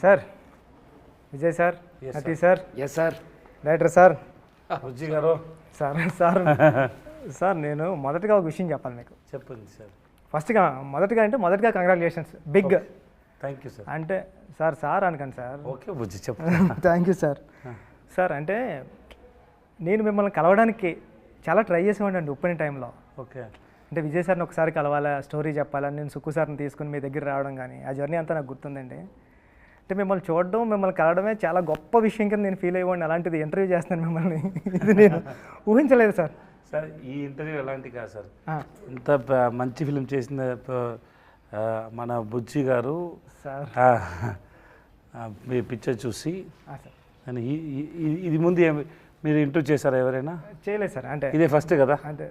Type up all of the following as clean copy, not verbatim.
Sir Vijay sir అతి sir yes sir director sir Bujji గారు sir sir sir నేను మొదటగా ఒక విషయం చెప్పాలి మీకు. చెప్పండి సార్. మొదటగా congratulations big. Thank you sir. అంటే సార్ అనకండి సార్. ఓకే బుజ్జి చెప్పండి. Thank you sir. సార్ అంటే నేను మిమ్మల్ని కలవడానికి చాలా ట్రై చేసేవాడిని ఓపెనింగ్ టైంలో. ఓకే. అంటే విజయ్ సార్ని ఒకసారి కలవాలా, స్టోరీ చెప్పాలని నేను సుక్కు సార్ని తీసుకుని మీ దగ్గర రావడం కానీ ఆ జర్నీ అంతా నాకు గుర్తుందండి. అంటే మిమ్మల్ని చూడడం, మిమ్మల్ని కలవడమే చాలా గొప్ప విషయం కింద నేను ఫీల్ అయ్యేవాడిని. అలాంటిది ఇంటర్వ్యూ చేస్తున్నాను మిమ్మల్ని, ఇది నేను ఊహించలేదు సార్. సార్ ఈ ఇంటర్వ్యూ ఎలాంటి కాదు సార్. ఇంత మంచి ఫిలిం చేసిన మన బుజ్జి గారు సార్ మీ పిక్చర్ చూసి అని ఇది ముందు మీరు ఇంటర్వ్యూ చేశారా ఎవరైనా? చేయలేదు సార్. అంటే ఇదే ఫస్ట్ కదా? అంటే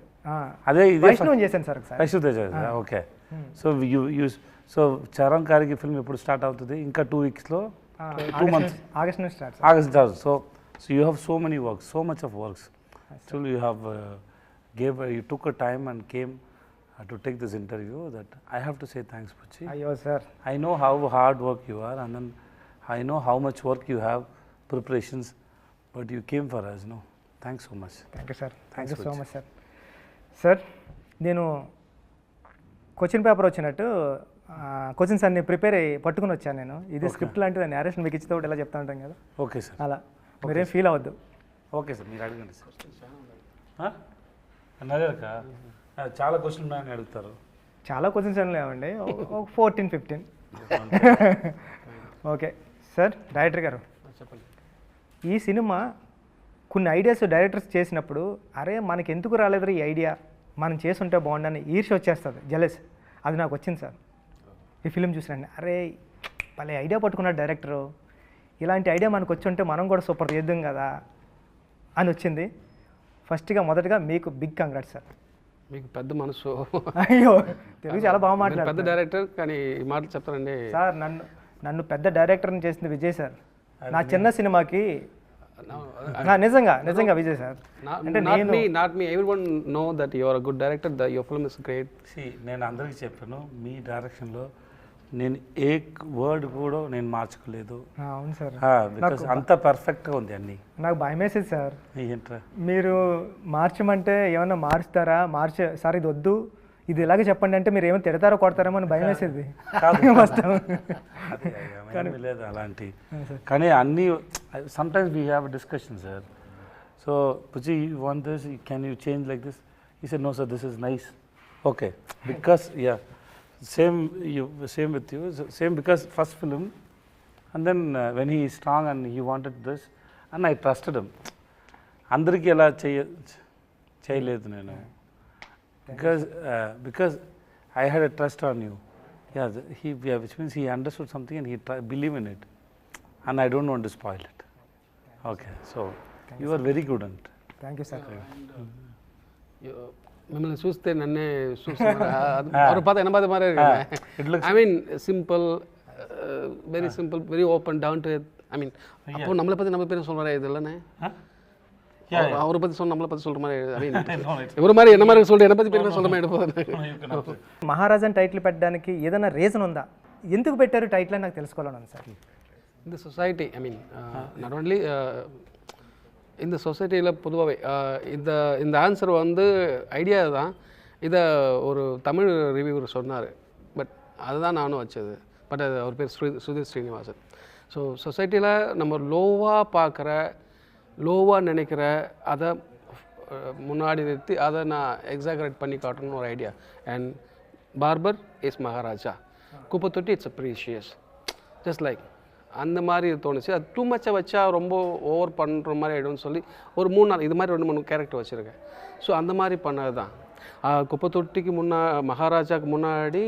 అదే ఇదే చేశాను sir. Vaishnav Tej. Okay. So Charan గారికి ఫిల్మ్ ఎప్పుడు స్టార్ట్ అవుతుంది? ఇంకా 2 వీక్స్లో, 2 months, ఆగస్ట్ నుంచి start. So you have so many works, so much of works. Actually you have you took a time and came to take this interview. That I have to say thanks, Puchi. Ayyo sir, I know how hard work you are, and then I know how much work you have, preparations, but you came for us, no? Thanks so much. Thank you sir. Thank you so much sir. Sir, నేను question paper వచ్చినట్టు questions అన్ని prepare అయ్యి పట్టుకుని వచ్చాను నేను. ఇది script లాంటిది, narration మీకు ఇచ్చితే ఇలా చెప్తా ఉంటాం కదా. Okay sir. అలా మీరేం ఫీల్ అవ్వద్దు. ఓకే సార్, మీరు అడగండి సార్. అడగక చాలా క్వశ్చన్ ఉన్నాయని అడుగుతారు. చాలా క్వశ్చన్స్ ఏం లేవండి, 14-15. Okay sir. డైరెక్టర్ గారు చెప్పండి. ఈ సినిమా కొన్ని ఐడియాస్ డైరెక్టర్స్ చేసినప్పుడు అరే మనకి ఎందుకు రాలేదు ఈ ఐడియా, మనం చేసుంటే బాగుండని ఈర్ష్య వచ్చేస్తుంది, జెలస్. అది నాకు వచ్చింది సార్ ఈ ఫిలిం చూసినండి. అరే భలే ఐడియా పట్టుకున్నాడు డైరెక్టరు, ఇలాంటి ఐడియా మనకు వచ్చి ఉంటే మనం కూడా సూపర్ చేద్దాం కదా అని వచ్చింది. మొదటగా మీకు బిగ్ కంగ్రాట్స్ సార్. మీకు పెద్ద మనసు. అయ్యో తెలుగు చాలా బాగా మాట్లాడారు. పెద్ద డైరెక్టర్ కానీ ఈ మాటలు చెప్తారండి సార్. నన్ను పెద్ద డైరెక్టర్ని చేసింది విజయ్ సార్. నా చిన్న సినిమాకి నిజంగా విజయ్ సార్. అంటే not me everyone know that you are a good director, the your film is great. నేను అందరికీ చెప్పాను, మీ డైరెక్షన్లో నేను ఏ వర్డ్ కూడా నేను మార్చుకోలేదు. అవును సార్, బికాస్ అంత పర్ఫెక్ట్గా ఉంది అన్నీ. నాకు భయం వేసేది సార్, ఏంట్రా మీరు మార్చమంటే ఏమన్నా మారుస్తారా, సార్ ఇది వద్దు, ఇది ఇలాగే చెప్పండి అంటే మీరు ఏమైనా తిడతారో కొడతారేమో అని భయం వేసేది. లేదు అలాంటి. కానీ అన్నీ sometimes we have discussion sir. So Puchi you want this, can you change like this? He said no sir, this is nice. Okay, because same with you, same because first film, and then when he is strong and he wanted this and I trusted him. Andariki ela cheyaledu nenu, because I had a trust on you. Which means he understood something and he believed in it, and I don't want to spoil it. Okay, so you are very good at it. Thank you sir. మిమ్మల్ని చూస్తే నన్నే చూస్తున్నారు. పాత 80 మారే. I mean simple, very simple, very open, down to earth. I mean அப்போ நம்மளை பற்றி நம்ம பேரும் சொல்கிற இது இல்லைண்ணே, அவரை பற்றி நம்மளை பற்றி சொல்கிற மாதிரி. ஐ மீன் ఎవరి மாதிரி என்ன மாதிரி சொல்கிற என்னை பற்றி பேருமே சொல்கிற மாதிரி எடுப்போம். మహారాజన్ టైటిల్ పెట్టడానికి ఏదైనా రీజన్ ఉందా? ఎందుకు పెట్టారు టైటిల్ అని నాకు తెలుసుకోవాలని సార్. இந்த society, I mean not only இந்த சொசைட்டியில் பொதுவாகவே இந்த ஆன்சர் வந்து ஐடியா தான். இதை ஒரு தமிழ் ரிவ்யூவர் சொன்னார், பட் அதுதான் நானும் வச்சது. பட் அது அவர் பேர் சுதீர் ஸ்ரீனிவாசன். ஸோ சொசைட்டியில் நம்ம லோவாக பார்க்குற, லோவாக நினைக்கிற அதை முன்னாடி நிறுத்தி அதை நான் எக்ஸாகரேட் பண்ணி காட்டணும்னு ஒரு idea. And barber is Maharaja, குப்பை தொட்டி it's a precious, just like அந்த மாதிரி தோணுச்சு. அது டூ மச்சாக வச்சா ரொம்ப ஓவர் பண்ணுற மாதிரி ஆகிடும்னு சொல்லி ஒரு 3-4 இது மாதிரி 2-3 கேரக்டர் வச்சுருக்கேன். ஸோ அந்த மாதிரி பண்ணது தான். குப்பை தொட்டிக்கு மகாராஜாவுக்கு முன்னாடி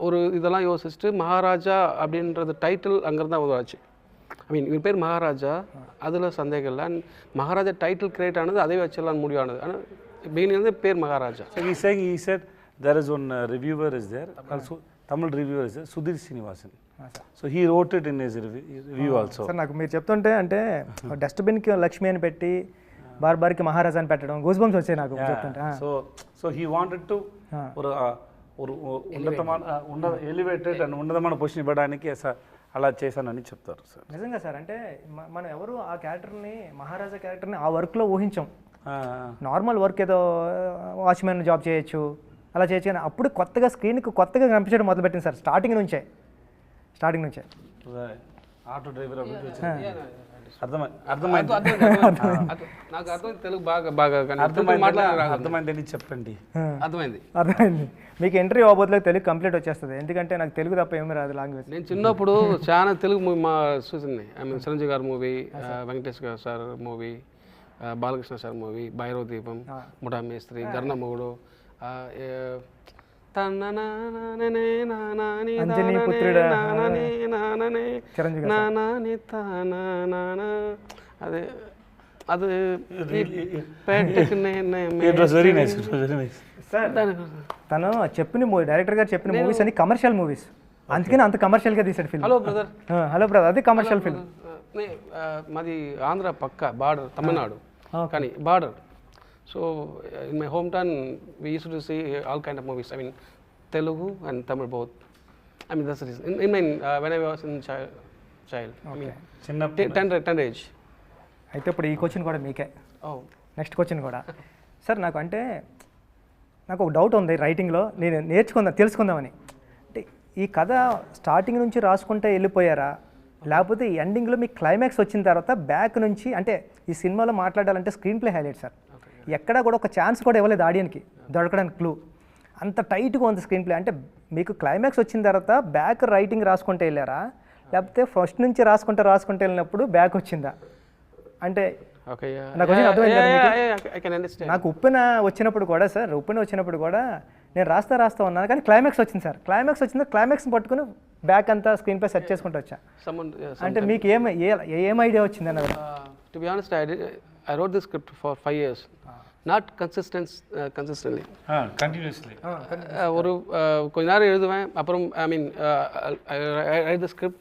ஒரு இதெல்லாம் யோசிச்சுட்டு மகாராஜா அப்படின்றது டைட்டில் அங்கேருந்து தான் உருவாச்சு. ஐ மீன் இவர் பேர் மகாராஜா, அதில் சந்தேகம் இல்லை. அண்ட் மகாராஜா டைட்டில் கிரியேட் ஆனது அதே வச்சிடலான்னு முடிவானது. ஆனால் பிகினிங் பேர் Maharaja. He said there is one reviewer is there, also Tamil reviewer is there, Sudhir Srinivasan. So he wrote it in his review also. Sir నాకు మీరు చెప్తుంటే అంటే డస్ట్బిన్కి లక్ష్మి అని పెట్టి బార్బార్కి మహారాజా అని పెట్టడం గూస్ బంప్స్ వచ్చాయి నాకు చెప్తుంటే. సో he wanted to ஒரு ఉన్నతమైన ఎలివేటెడ్ అండ్ ఉన్నతమైన పొజిషన్ ఇవ్వడానికి అలా చేశానని చెప్తారు సార్. నిజంగా సార్, అంటే మనం ఎవరు ఆ క్యారెక్టర్ని, మహారాజా క్యారెక్టర్ని ఆ వర్క్లో ఊహించాం. నార్మల్ వర్క్ ఏదో వాచ్మెన్ జాబ్ చేయొచ్చు, అలా చేయొచ్చు, కానీ అప్పుడు కొత్తగా స్క్రీన్కి కొత్తగా కనిపించడం మొదలుపెట్టింది సార్. స్టార్టింగ్ నుంచే ఆటో డ్రైవర్ నాకు అర్థమైంది, తెలుగు బాగా అర్థమైందని చెప్పండి. అర్థమైంది. మీకు ఎంట్రీ అవ్వబోతులకు తెలుగు కంప్లీట్ వచ్చేస్తుంది, ఎందుకంటే నాకు తెలుగు తప్ప ఏమీ రాదు లాంగ్వేజ్. నేను చిన్నప్పుడు చాలా తెలుగు మూవీ మా చూసింది. ఐ మీన్ చిరంజీవి గారి మూవీ, వెంకటేష్ గారు sir movie, Balakrishna sir movie, Bhairava దీపం, ముఠా మేస్త్రి, గర్ణమొగుడు, అదే అది తను చెప్పిన మూవీ, డైరెక్టర్ గారు చెప్పిన మూవీస్ అన్ని కమర్షియల్ మూవీస్, అందుకని అంత కమర్షియల్గా తీసాడు film. Hello brother, hello brother, అది కమర్షియల్ ఫిల్మ్. మాది ఆంధ్ర పక్క బార్డర్, తమిళనాడు కానీ border. So in my home town we use to see all kind of movies. I mean Telugu and Tamil both. I mean that's the reason. When I was in child. I mean 10 age. అయితే ఇప్పుడు ఈ question కూడా మీకే. Next question కూడా sir, నాకు ఒక doubt ఉంది రైటింగ్లో, నేను తెలుసుకుందామని. అంటే ఈ కథ స్టార్టింగ్ నుంచి రాసుకుంటే వెళ్ళిపోయారా, లేకపోతే ఈ ఎండింగ్లో మీ క్లైమాక్స్ వచ్చిన తర్వాత బ్యాక్ నుంచి, అంటే ఈ సినిమాలో మాట్లాడాలంటే స్క్రీన్ ప్లే హైలైట్ సార్, ఎక్కడా కూడా ఒక ఛాన్స్ కూడా ఇవ్వలేదు ఆడియన్కి దొరకడానికి క్లూ, అంత టైట్గా ఉంది స్క్రీన్ ప్లే. అంటే మీకు క్లైమాక్స్ వచ్చిన తర్వాత బ్యాక్ రైటింగ్ రాసుకుంటే వెళ్ళారా, లేకపోతే ఫస్ట్ నుంచి రాసుకుంటే వెళ్ళినప్పుడు బ్యాక్ వచ్చిందా? అంటే నాకు ఉప్పెన వచ్చినప్పుడు కూడా సార్, నేను రాస్తా ఉన్నాను, కానీ క్లైమాక్స్ వచ్చింది సార్. క్లైమాక్స్ని పట్టుకుని బ్యాక్ అంతా స్క్రీన్ ప్లే సెట్ చేసుకుంటూ వచ్చా. అంటే మీకు ఏం ఐడియా వచ్చింది అన్నది? To be honest, I wrote this script for 5 years. Not consistently. Continuously. ஒரு கொஞ்ச நேரம் எழுதுவேன், அப்புறம் I mean I write the script,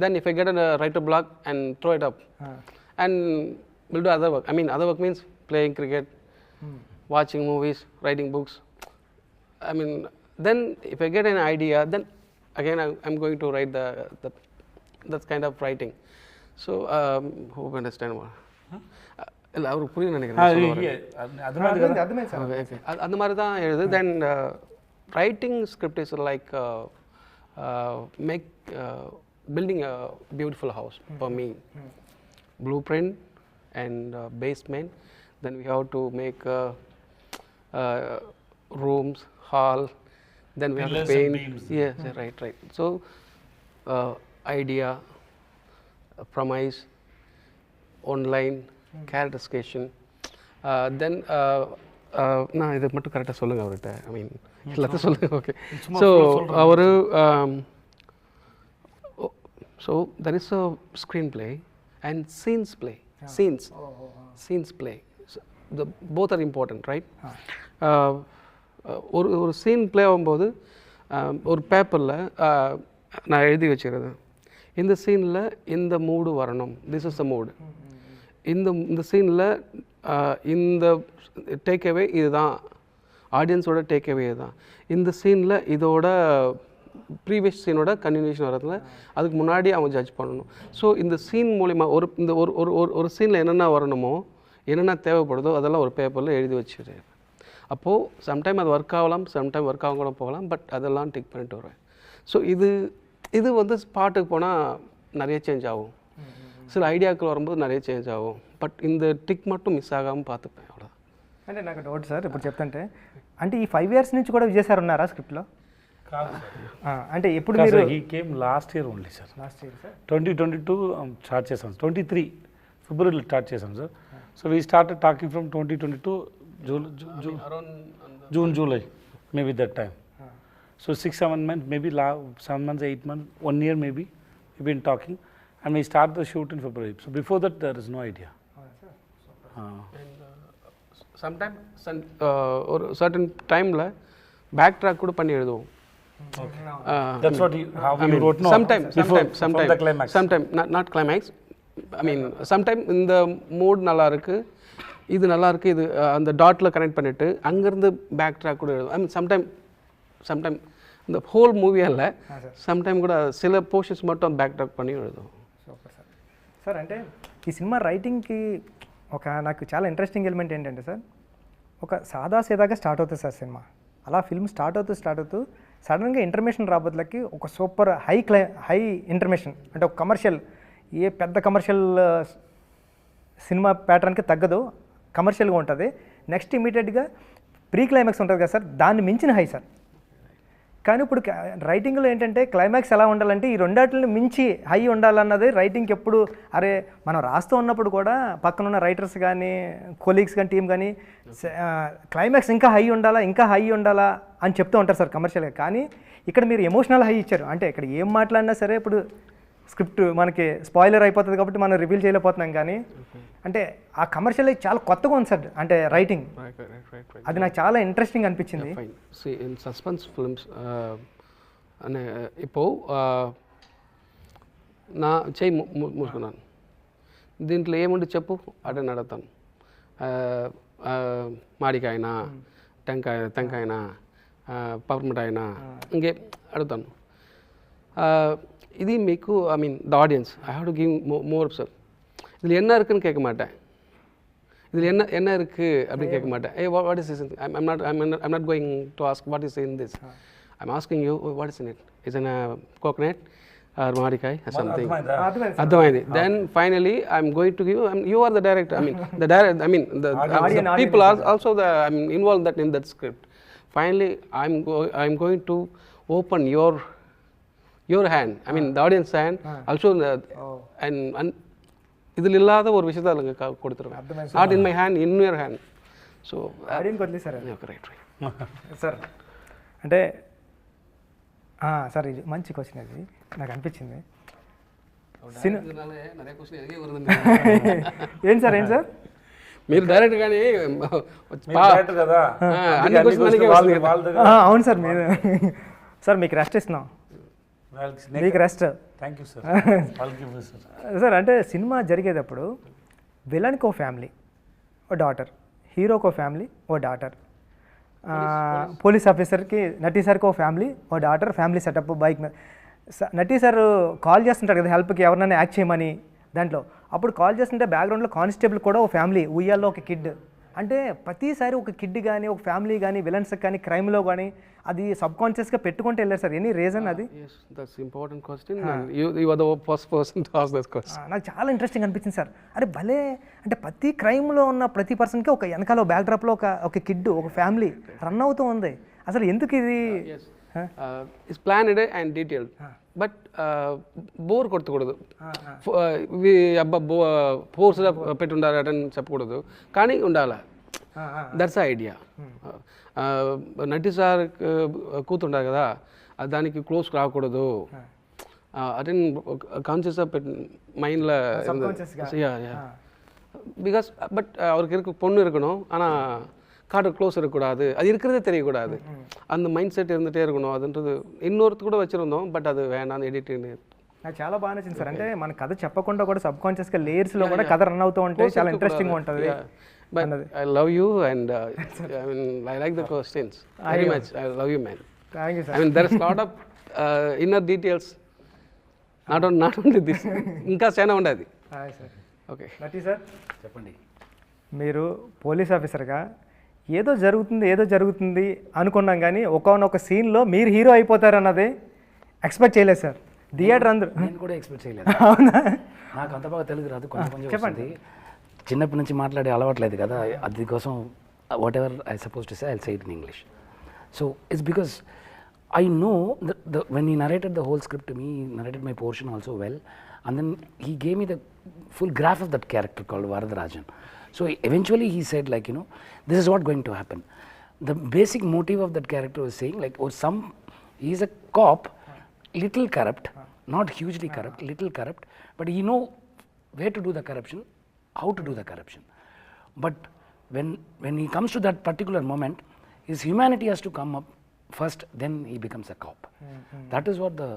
then if I get a writer block and throw it up and will do other work. I mean other work means playing cricket, watching movies, writing books. I mean then if I get an idea, then again I'm going to write that kind of writing. So hope you understand what. இல்லை அவருக்கு புரியும் நினைக்கிறேன். அந்த மாதிரி தான் எழுது. Then writing script is like make building a beautiful house for me. Blueprint and basement, then we have to make rooms, hall, then we have to paint. Yes, right. So idea, premise, online, characterization, then நான் இதை மட்டும் கரெக்டாக சொல்லுங்கள் அவர்கிட்ட. ஐ mean எல்லாத்தையும் சொல்லுங்கள். Okay. So அவர் so there is a screen play and scenes play. Both are important, right? ஒரு சீன் பிளே ஆகும்போது ஒரு பேப்பரில் நான் எழுதி வச்சுக்கிறது, இந்த சீனில் இந்த மூடு வரணும், திஸ் இஸ் த மூடு. இந்த சீனில் இந்த டேக்அவே இதுதான், ஆடியன்ஸோட டேக்அவே இதுதான். இந்த சீனில் இதோட ப்ரீவியஸ் சீனோட கன்டினியூஷன் வரதுல அதுக்கு முன்னாடி அவங்க ஜட்ஜ் பண்ணணும். ஸோ இந்த சீன் மூலிமா ஒரு சீனில் என்னென்ன வரணுமோ, என்னென்ன தேவைப்படுதோ அதெல்லாம் ஒரு பேப்பரில் எழுதி வச்சுரு. அப்போது சம்டைம் அது ஒர்க் ஆகலாம், சம்டைம் ஒர்க் ஆகும் கூட போகலாம், பட் அதெல்லாம் டிக் பண்ணிட்டு வருவேன். ஸோ இது வந்து ஸ்பாட்டுக்கு போனால் நிறைய சேஞ்ச் ஆகும், சில ఐడియాக்கள் வரும்போது நிறைய చేంజ్ ఆகும், బట్ இந்த టిక్ మట్టు మిస్ ఆగాము పాతపై అవ్వడా. అంటే నాకు డౌట్ సార్, ఇప్పుడు చెప్తుంటే అంటే ఈ 5 years నుంచి కూడా విజయ్ సార్ ఉన్నారా స్క్రిప్ట్లో? అంటే ఎప్పుడు మీరు? He came last year only sir. 2022 start చేసాం, 23 ఫిబ్రవరిలో స్టార్ట్ చేసాం sir. So we started talking from 2022 June July maybe that time. So 6-7 months, maybe 7 months, 8 months, 1 year maybe we've been talking. And we start the shoot in February. So before that, there is no idea. Sometimes ஒரு certain timeல back track கூட பண்ணி எழுதுவோம். That's what how you wrote. No, sometime the climax. Sometime not climax. I mean sometime இந்த mood நல்லா இருக்கு, இது நல்லா இருக்கு, இது அந்த டாட்ல கனெக்ட் பண்ணிட்டு அங்க இருந்து பேக் ட்ராக் கூட எழுதுவோம். I mean sometime இந்த ஹோல் மூவியால் சம்டைம் கூட சில போர்ஷன்ஸ் மட்டும் பேக் ட்ராக் பண்ணி எழுதும். Super sir. సార్ అంటే ఈ సినిమా రైటింగ్కి నాకు చాలా ఇంట్రెస్టింగ్ ఎలిమెంట్ ఏంటంటే సార్, ఒక సాదాసీదాగా స్టార్ట్ అవుతుంది సార్ సినిమా. అలా ఫిల్మ్ స్టార్ట్ అవుతూ సడన్గా ఇంటర్మేషన్ రాబోతులకి ఒక సూపర్ హై ఇంటర్మేషన్, అంటే ఒక కమర్షియల్, ఏ పెద్ద కమర్షియల్ సినిమా ప్యాటర్న్కి తగ్గదు, కమర్షియల్గా ఉంటుంది. నెక్స్ట్ ఇమీడియట్గా ప్రీ క్లైమాక్స్ ఉంటుంది కదా సార్, దాన్ని మించిన హై సార్. కానీ ఇప్పుడు రైటింగ్లో ఏంటంటే క్లైమాక్స్ ఎలా ఉండాలంటే ఈ రెండాటిని మించి హై ఉండాలన్నది రైటింగ్కి ఎప్పుడు. అరే మనం రాస్తూ ఉన్నప్పుడు కూడా పక్కన ఉన్న రైటర్స్ కానీ కొలీగ్స్ కానీ టీం కానీ క్లైమాక్స్ ఇంకా హై ఉండాలా అని చెప్తూ ఉంటారు సార్ కమర్షియల్గా. కానీ ఇక్కడ మీరు ఎమోషనల్ హై ఇచ్చారు. అంటే ఇక్కడ ఏం మాట్లాడినా సరే ఇప్పుడు స్క్రిప్ట్ మనకి స్పాయిలర్ అయిపోతుంది కాబట్టి మనం రివీల్ చేయలేకపోతున్నాం. కానీ అంటే ఆ కమర్షియల్ చాలా కొత్తగా ఉంది సార్, అంటే రైటింగ్ అది నాకు చాలా ఇంట్రెస్టింగ్ అనిపించింది. ఇన్ సస్పెన్స్ ఫిల్మ్స్ అనే ఇప్పుడు నా చేయి మూసుకున్నాను, దీంట్లో ఏముండి చెప్పు అంటే అడుగుతాను. మాడికాయనా, టెంకాయనా, పవర్మిఠాయినా, ఇంకే అడుగుతాను. இது మీకు I mean the audience I have to give more sir. இதில் என்ன இருக்குன்னு கேட்க மாட்டேன், இதில் என்ன இருக்குது அப்படின்னு கேட்க மாட்டேன். ஏ what is is I'm not going to ask what is in this. I'm asking you what is in it. Is in coconut or மாடிக்காய் ஆர் சம்திங். అర్థమైంది. Then finally I'm going to give, you are the director, I mean the people are also the I'm involved that in that script. Finally I'm going to open your hand, I mean the audience hand also, and இதில் இல்லாத ஒரு விஷயத்தை அதில் கொடுத்துருவேன். Not in my hand, in your hand. So audience వదిలే sir. Right sir అంటే sir ఇది మంచి క్వశ్చన్, అది నాకు అనిపించింది. ఏంటి సార్ మీరు డైరెక్ట్ కానీ కదా. అవును సార్, మీరు సార్ మీకు రెస్ట్ ఇస్తున్నాం, మీకు rest. Thank you sir. Sir అంటే సినిమా జరిగేటప్పుడు విలన్కి ఓ ఫ్యామిలీ, ఓ డాటర్, హీరోకి ఓ ఫ్యామిలీ, ఓ డాటర్, పోలీస్ ఆఫీసర్కి నటీ సార్కి ఓ ఫ్యామిలీ, ఓ డాటర్, ఫ్యామిలీ సెటప్ బైక్ మీద. నటీ సార్ కాల్ చేస్తుంటారు కదా హెల్ప్కి, ఎవరినైనా యాక్ట్ చేయమని. దాంట్లో అప్పుడు కాల్ చేస్తుంటే బ్యాక్గ్రౌండ్లో కానిస్టేబుల్ కూడా ఓ ఫ్యామిలీ, ఉయ్యాల్లో ఒక కిడ్. అంటే ప్రతిసారి ఒక కిడ్ కానీ ఒక ఫ్యామిలీ కానీ విలన్స్ కానీ క్రైమ్లో కానీ అది సబ్ కాన్షియస్గా పెట్టుకుంటూ వెళ్ళారు సార్. ఎనీ రీజన్ అది? That's important question. You are the first person to ask this question. నాకు చాలా ఇంట్రెస్టింగ్ అనిపించింది సార్. అరే భలే, అంటే ప్రతి క్రైమ్లో ఉన్న ప్రతి పర్సన్కి ఒక వెనకాల బ్యాక్ డ్రాప్లో ఒక కిడ్, ఒక ఫ్యామిలీ రన్ అవుతూ ఉంది. అసలు ఎందుకు ఇది? It's planned and detailed, but bore కొట్టకూడదు. అబ్బా ఫోర్స్గా పెట్టి ఉండాలని చెప్పకూడదు, కానీ ఉండాలి. That's idea. నటి సార్ కూతుంటారు కదా, దానికి క్లోజ్ రాకూడదు. అదే కాన్షియస్గా పెట్టి மைண்டில் பிகாஸ் பட் அவருக்கு இருக்க பொண்ணு இருக்கணும், ஆனால் கார்டு க்ளோஸ் இருக்கக்கூடாது, அது இருக்கிறதே தெரியக்கூடாது. அந்த மைண்ட் செட் இருந்துகிட்டே இருக்கணும். அதுன்றது இன்னொருத்து కూడా వచ్చిருந்தோம், బట్ అది వేణాను ఎడిటింగ్. నాకు చాలా బాగా నచ్చింది సార్. అంటే మన కథ చెప్పకుండా కూడా సబ్ కాన్షియస్గా లేయర్స్లో కూడా కథ రన్ అవుతూ ఉంటే చాలా ఇంట్రెస్టింగ్ ఉంటుంది. But I love you and I mean I like the questions very much. I love you, man. Thank you sir. I mean there is a lot of inner details, not only this. ఇంకా చాలా ఉండదు. Hi sir. Okay నటి sir చెప్పండి. మీరు police ఆఫీసర్గా ఏదో జరుగుతుంది అనుకున్నాం, కానీ ఒకనొక సీన్లో మీరు హీరో అయిపోతారన్నది ఎక్స్పెక్ట్ చేయలేదు సార్. థియేటర్ అందరూ. నేను కూడా ఎక్స్పెక్ట్ చేయలేదు. అవునా? నాకు అంత బాగా తెలుగు రాదు, కొంచెం చెప్పండి. చిన్నప్పటి నుంచి మాట్లాడే అలవాట్లేదు కదా, అది కోసం what ever I suppose to say I say it in English. So it's because I know when he narrated the whole script to me, he narrated my portion also well, and then he gave me the full graph of that character called Varadarajan. So eventually he said, like, you know, this is what going to happen. The basic motive of that character was saying, like, oh, he is a cop, little corrupt, not hugely corrupt, little corrupt, but he know where to do the corruption, how to do the corruption. But when he comes to that particular moment, his humanity has to come up first, then he becomes a cop. That is what the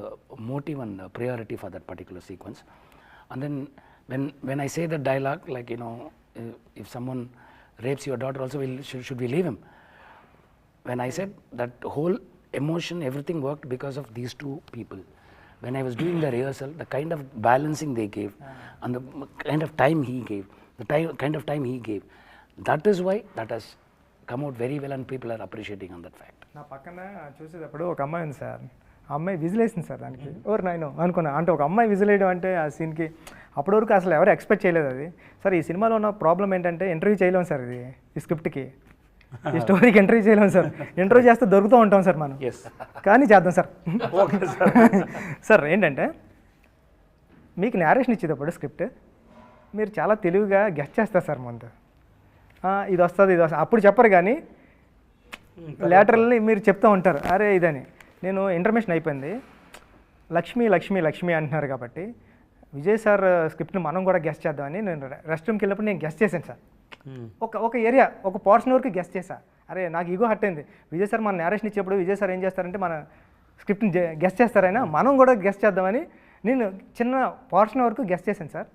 motive and the priority for that particular sequence. And then when I say that dialogue, like, you know, if someone rapes your daughter also, should we leave him? When I said that whole emotion, everything worked because of these two people. When I was doing the rehearsal, the kind of balancing they gave and the kind of time he gave, kind of time he gave, that is why that has come out very well and people are appreciating on that fact. నా పక్కన చూసేటప్పుడు ఒక అమ్మాయి ఉంది sir, ఆ అమ్మాయి విజిలేసింది sir దానికి. Or నాయనో అనుకున్నా, అంటే ఒక అమ్మాయి విజిలేయడం అంటే ఆ సీన్కి అప్పటి వరకు అసలు ఎవరు ఎక్స్పెక్ట్ చేయలేదు అది. సార్ ఈ సినిమాలో ఉన్న ప్రాబ్లం ఏంటంటే ఇంటర్వ్యూ చేయలేము సార్, ఇది ఈ స్క్రిప్ట్కి ఈ స్టోరీకి ఇంటర్వ్యూ చేయలేము సార్. ఇంటర్వ్యూ చేస్తే దొరుకుతూ ఉంటాం సార్ మనం, కానీ చేద్దాం సార్. సార్ ఏంటంటే మీకు నేరేషన్ ఇచ్చేటప్పుడు స్క్రిప్ట్ మీరు చాలా తెలివిగా గెస్ట్ చేస్తారు సార్ ముందు, ఇది వస్తుంది ఇది వస్తుంది అప్పుడు చెప్పరు, కానీ లేటరల్ని మీరు చెప్తూ ఉంటారు అరే ఇదని. నేను ఇంటర్మేషన్ అయిపోయింది, లక్ష్మి లక్ష్మి లక్ష్మి అంటున్నారు కాబట్టి విజయ్ సార్ స్క్రిప్ట్ని మనం కూడా గెస్ట్ చేద్దామని నేను రెస్ట్ రూమ్కి వెళ్ళినప్పుడు నేను గెస్ట్ చేశాను సార్. ఒక ఏరియా ఒక పోర్షన్ వరకు గెస్ట్ చేశా. అరే నాకు ఈగో హర్ట్ అయింది, విజయ్ సార్ మన నేరేషన్ ఇచ్చేప్పుడు విజయ్ సార్ ఏం చేస్తారంటే మన స్క్రిప్ట్ని గెస్ట్ చేస్తారైనా మనం కూడా గెస్ట్ చేద్దామని నేను చిన్న పోర్షన్ వరకు గెస్ట్ చేశాను సార్.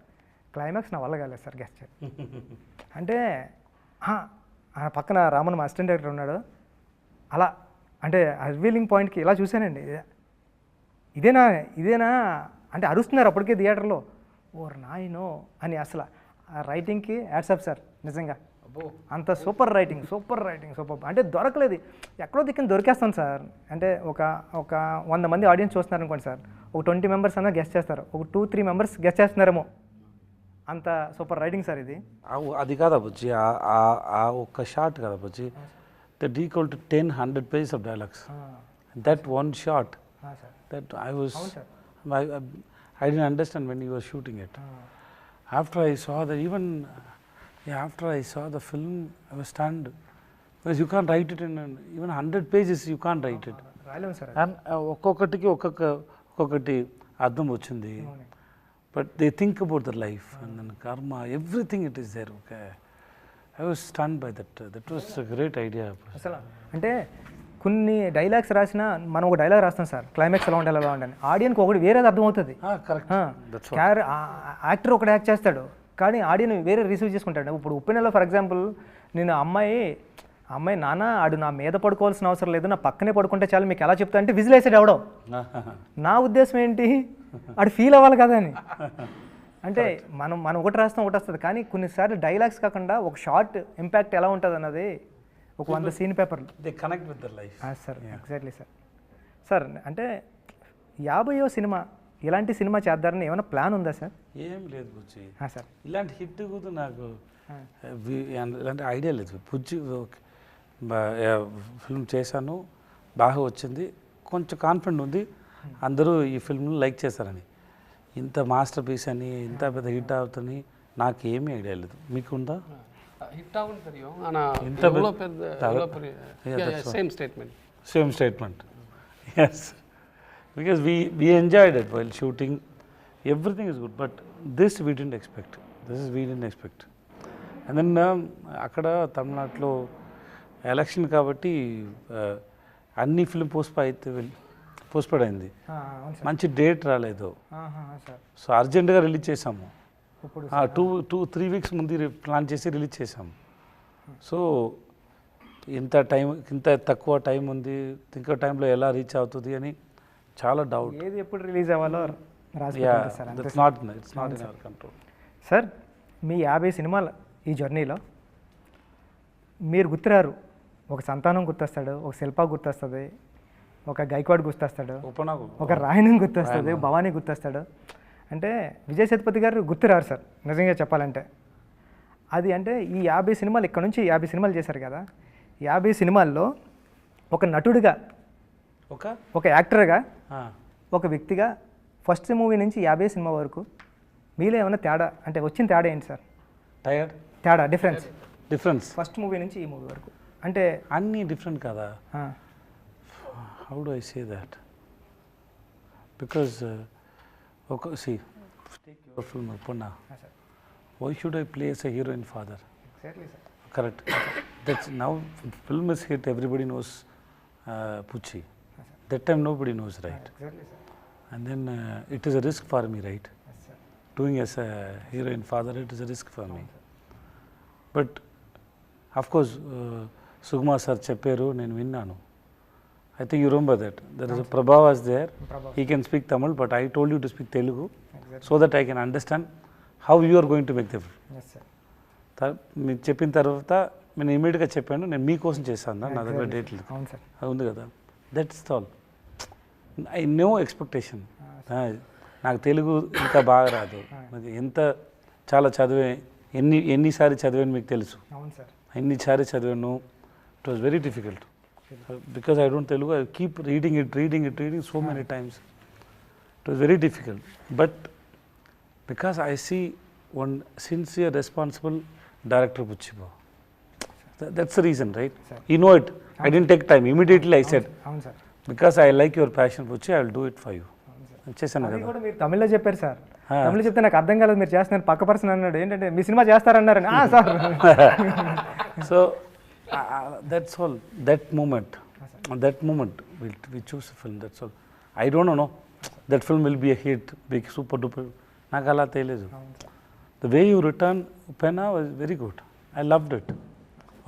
క్లైమాక్స్ నా వల్ల కాలేదు సార్ గెస్ట్ చేయడం. అంటే పక్కన రామన్ మా అసిస్టెంట్ డైరెక్టర్ ఉన్నాడు, అలా అంటే రివీలింగ్ పాయింట్కి ఇలా చూశానండి, ఇదేనా ఇదేనా అంటే అరుస్తున్నారు అప్పటికే థియేటర్లో. ఓర్ నాయనో అని. అసలు ఆ రైటింగ్కి యాడ్సప్ సార్, నిజంగా అంత సూపర్ రైటింగ్ సూపర్ అంటే దొరకలేదు, ఎక్కడో దిక్కుని దొరికేస్తాం సార్. అంటే ఒక 100 మంది ఆడియన్స్ చూస్తున్నారు అనుకోండి సార్, ఒక 20 మెంబర్స్ అన్నా గెస్ట్ చేస్తారు, ఒక 2-3 మెంబర్స్ గెస్ట్ చేస్తున్నారేమో, అంత సూపర్ రైటింగ్ సార్ ఇది. అది కాదా బుజ్జి, ఆ ఒక్క షాట్ కదా Bujji, that equal to 10-100 pages of dialogues. That one shot, that I didn't understand when you were shooting it. After I saw after I saw the film, I was stunned, because you can't write it in even 100 pages. You can't write it. రాయలేము sir. And ఒక్కొక్కటికి ఒక్కొక్కటి అర్థం వచ్చింది. But they think about their life and then karma, everything it is there. Okay, I was stunned by that. That was a great idea. అసలు అంటే కొన్ని dialogues రాసినా మనం ఒక డైలాగ్ రాస్తాం సార్, క్లైమాక్స్ ఎలా ఉండాలి ఎలా ఉండాలి, ఆడియన్కి ఒకటి వేరేది అర్థమవుతుంది. యాక్టర్ ఒకటి యాక్ట్ చేస్తాడు కానీ ఆడియన్ వేరే రిసీవ్ చేసుకుంటాడు. ఇప్పుడు ఉప్పెనలో ఫర్ ఎగ్జాంపుల్ నేను అమ్మాయి నాన్న ఆడు నా మీద పడుకోవాల్సిన అవసరం లేదు, నా పక్కనే పడుకుంటే చాలు మీకు ఎలా చెప్తా అంటే విజిల్ వేసాడు ఎవడో. నా ఉద్దేశం ఏంటి, ఆడు ఫీల్ అవ్వాలి కదా అని. అంటే మనం ఒకటి రాస్తాం ఒకటి వస్తుంది, కానీ కొన్నిసార్లు డైలాగ్స్ కాకుండా ఒక షార్ట్ ఇంపాక్ట్ ఎలా ఉంటుంది అన్నది ఒక 100 సీన్ పేపర్లు they connect with their life. Sir exactly sir. Sir అంటే 50వ సినిమా ఇలాంటి సినిమా చేద్దారని ఏమైనా ప్లాన్ ఉందా సార్? ఏం లేదు బుజ్జి సార్, ఇలాంటి హిట్ కూడా నాకు ఇలాంటి ఐడియా లేదు. బుజ్జి ఫిల్మ్ చేశాను, బాగా వచ్చింది, కొంచెం కాన్ఫిడెంట్ ఉంది అందరూ ఈ ఫిల్మ్ని లైక్ చేశారని. ఇంత మాస్టర్ పీస్ అని ఇంత పెద్ద హిట్ అవుతుంది నాకు ఏమీ ఐడియా లేదు. మీకుందా? హిట్ ఆగుంది தெரியும் ஆனா இவ்வளவு பெரிய same statement. yes, because we enjoyed it while shooting, everything is good, but this we didn't expect. And then అక్కడ తమిళనాడులో ఎలక్షన్ కాబట్టి అన్ని ఫిల్మ్ పోస్ట్పోడ్ అయింది, మంచి డేట్ రాలేదు. సో అర్జెంటుగా రిలీజ్ చేసాము, 2-3 weeks ముందు ప్లాన్ చేసి రిలీజ్ చేసాము. సో ఇంత తక్కువ టైం ఉంది, ఇంకో టైంలో ఎలా రీచ్ అవుతుంది అని చాలా డౌట్. ఏది ఎప్పుడు రిలీజ్ అవ్వాలో it's not in our control. Sir మీ 50 సినిమాలు ఈ జర్నీలో మీరు గుర్తురారు, ఒక సంతానం గుర్తొస్తాడు, ఒక శిల్ప గుర్తొస్తుంది, ఒక గైక్వాడ్ గుర్తొస్తాడు, ఒక రాయణం గుర్తొస్తుంది, భవానీ గుర్తొస్తాడు. అంటే విజయ్ సేతుపతి గారు గుర్తురారు సార్ నిజంగా చెప్పాలంటే. అది అంటే ఈ 50 సినిమాలు ఇక్కడ నుంచి 50 సినిమాలు చేశారు కదా, 50 సినిమాల్లో ఒక నటుడిగా, ఒక యాక్టర్గా, ఒక వ్యక్తిగా ఫస్ట్ మూవీ నుంచి 50 సినిమా వరకు మీలో ఏమైనా తేడా అంటే వచ్చిన తేడా ఏంటి సార్? తేడా డిఫరెన్స్ ఫస్ట్ మూవీ నుంచి ఈ మూవీ వరకు అంటే అన్నీ డిఫరెంట్ కదా. How do I say that, because see, take your film Uppuna. Why should I play as a heroine father? Exactly, sir. Correct. That's now film is hit, everybody knows Pucci. That time nobody knows, right? Exactly, sir. And then it is a risk for me, right? Yes, sir. Doing as a heroine father, it is a risk for me. But of course, Sugma sir చెప్పారు, నేను విన్నాను. I think you remember that. There is a Prabha was there. He can speak Tamil, but I told you to speak Telugu so that I can understand how you are going to make the film. Yes sir మీరు చెప్పిన తర్వాత నేను ఇమీడియట్గా చెప్పాను, నేను మీకోసం చేశాను, నా దగ్గర డేట్ లేదు, అవును సార్ అది ఉంది కదా. That's all. I know expectation. నాకు తెలుగు ఇంకా బాగా రాదు, నాకు ఎంత చాలా చదివే ఎన్నిసార్లు చదివాను మీకు తెలుసు, అవును సార్ ఎన్నిసార్లు చదివాను. It was very difficult because I don't Telugu. I keep reading so many times. It was very difficult. But because I see one sincere, responsible director, Puchiba. That's the reason, right? Sir. You know it. I didn't take time. Immediately I said, అవును sir because I like your passion, Puchi, I will do it for you. చేశాను అది కదా. కూడా మీరు తమిళ్లో చెప్పారు sir. తమిళ చెప్తే నాకు అర్థం కాలేదు, మీరు చేస్తున్నారు. పక్క పర్సన్ అన్నాడు ఏంటంటే మీ సినిమా చేస్తారన్నారని. Sir So that's all. That moment we choose a film. That's all. I don't know. That film will be a hit, big, super duper. నాకు అలా తెలియదు. The way you return Upena was very good. I loved it.